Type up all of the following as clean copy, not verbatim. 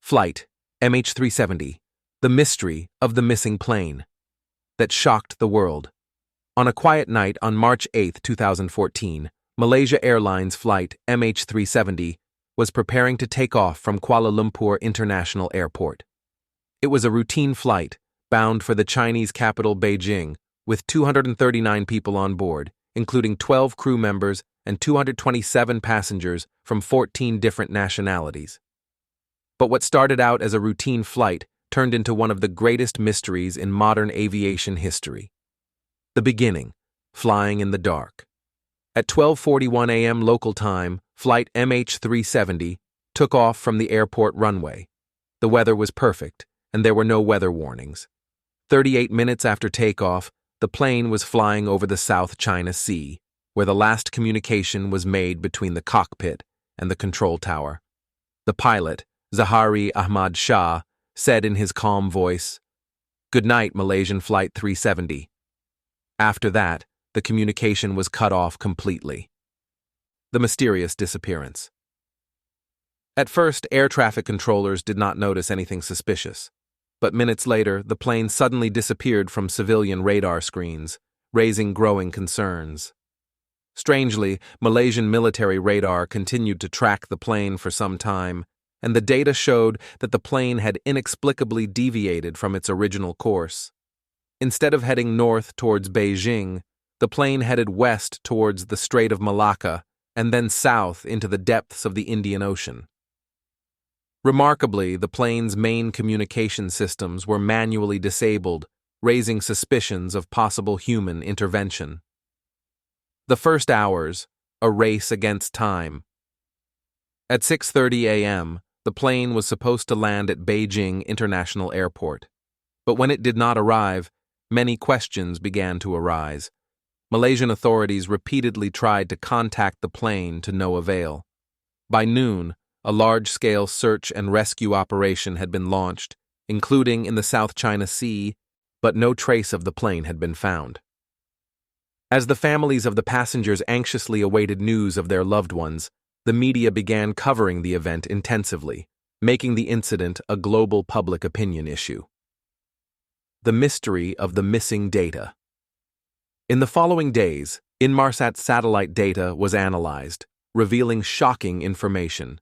Flight MH370, the mystery of the missing plane that shocked the world. On a quiet night on March 8, 2014, Malaysia Airlines flight MH370 was preparing to take off from Kuala Lumpur International Airport. It was a routine flight bound for the Chinese capital Beijing with 239 people on board, including 12 crew members and 227 passengers from 14 different nationalities. But what started out as a routine flight turned into one of the greatest mysteries in modern aviation history. The beginning, flying in the dark. At 12:41 a.m. local time, flight MH370 took off from the airport runway. The weather was perfect, and there were no weather warnings. 38 minutes after takeoff, the plane was flying over the South China Sea, where the last communication was made between the cockpit and the control tower. The pilot, Zahari Ahmad Shah, said in his calm voice, "Good night, Malaysian Flight 370. After that, the communication was cut off completely. The mysterious disappearance. At first, air traffic controllers did not notice anything suspicious, but minutes later, the plane suddenly disappeared from civilian radar screens, raising growing concerns. Strangely, Malaysian military radar continued to track the plane for some time, and the data showed that the plane had inexplicably deviated from its original course. Instead of heading north towards Beijing, the plane headed west towards the Strait of Malacca and then south into the depths of the Indian Ocean. Remarkably, the plane's main communication systems were manually disabled, raising suspicions of possible human intervention. The first hours, a race against time. At 6:30 a.m., the plane was supposed to land at Beijing International Airport. But when it did not arrive, many questions began to arise. Malaysian authorities repeatedly tried to contact the plane to no avail. By noon, a large-scale search and rescue operation had been launched, including in the South China Sea, but no trace of the plane had been found. As the families of the passengers anxiously awaited news of their loved ones, the media began covering the event intensively, making the incident a global public opinion issue. The mystery of the missing data. In the following days, Inmarsat satellite data was analyzed, revealing shocking information.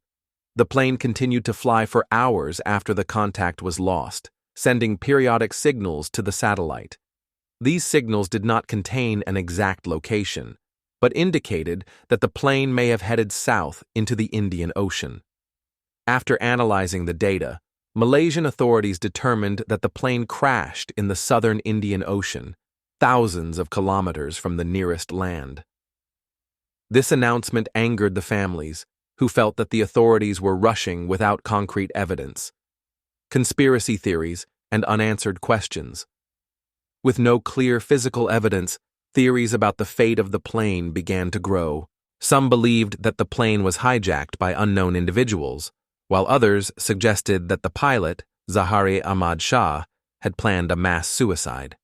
The plane continued to fly for hours after the contact was lost, sending periodic signals to the satellite. These signals did not contain an exact location, but indicated that the plane may have headed south into the Indian Ocean. After analyzing the data, Malaysian authorities determined that the plane crashed in the southern Indian Ocean, thousands of kilometers from the nearest land. This announcement angered the families, who felt that the authorities were rushing without concrete evidence. Conspiracy theories and unanswered questions. With no clear physical evidence, theories about the fate of the plane began to grow. Some believed that the plane was hijacked by unknown individuals, while others suggested that the pilot, Zahari Ahmad Shah, had planned a mass suicide.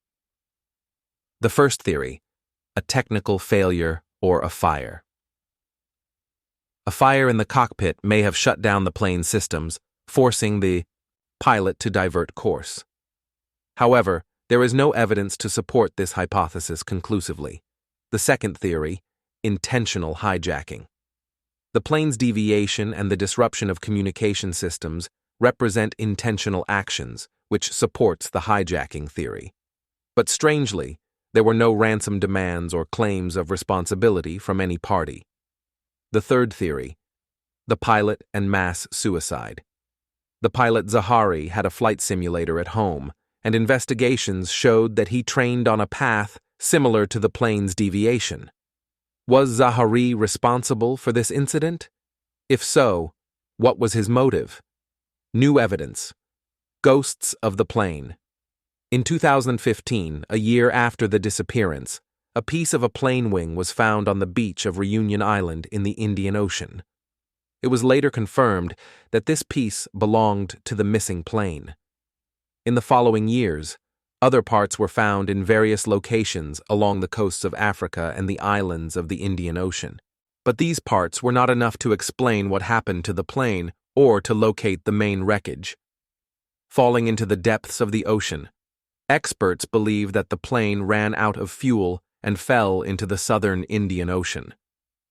The first theory, a technical failure or a fire. A fire in the cockpit may have shut down the plane's systems, forcing the pilot to divert course. However, there is no evidence to support this hypothesis conclusively. The second theory, intentional hijacking. The plane's deviation and the disruption of communication systems represent intentional actions, which supports the hijacking theory. But strangely, there were no ransom demands or claims of responsibility from any party. The third theory, the pilot and mass suicide. The pilot Zahari had a flight simulator at home, and investigations showed that he trained on a path similar to the plane's deviation. Was Zahari responsible for this incident? If so, what was his motive? New evidence. Ghosts of the plane. In 2015, a year after the disappearance, a piece of a plane wing was found on the beach of Reunion Island in the Indian Ocean. It was later confirmed that this piece belonged to the missing plane. In the following years, other parts were found in various locations along the coasts of Africa and the islands of the Indian Ocean. But these parts were not enough to explain what happened to the plane or to locate the main wreckage. Falling into the depths of the ocean, experts believe that the plane ran out of fuel and fell into the southern Indian Ocean.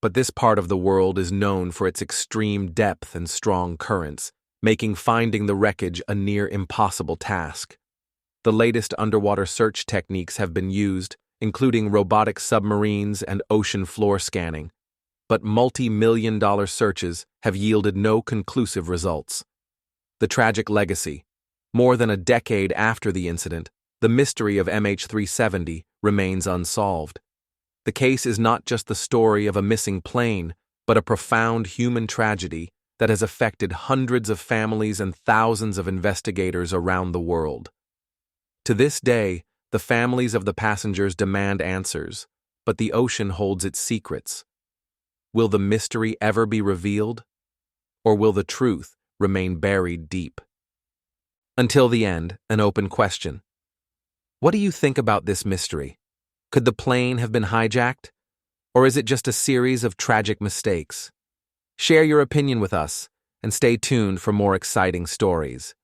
But this part of the world is known for its extreme depth and strong currents, making finding the wreckage a near impossible task. The latest underwater search techniques have been used, including robotic submarines and ocean floor scanning, but multi-million-dollar searches have yielded no conclusive results. The tragic legacy. More than a decade after the incident, the mystery of MH370 remains unsolved. The case is not just the story of a missing plane, but a profound human tragedy that has affected hundreds of families and thousands of investigators around the world. To this day, the families of the passengers demand answers, but the ocean holds its secrets. Will the mystery ever be revealed? Or will the truth remain buried deep? Until the end, an open question. What do you think about this mystery? Could the plane have been hijacked? Or is it just a series of tragic mistakes? Share your opinion with us, and stay tuned for more exciting stories.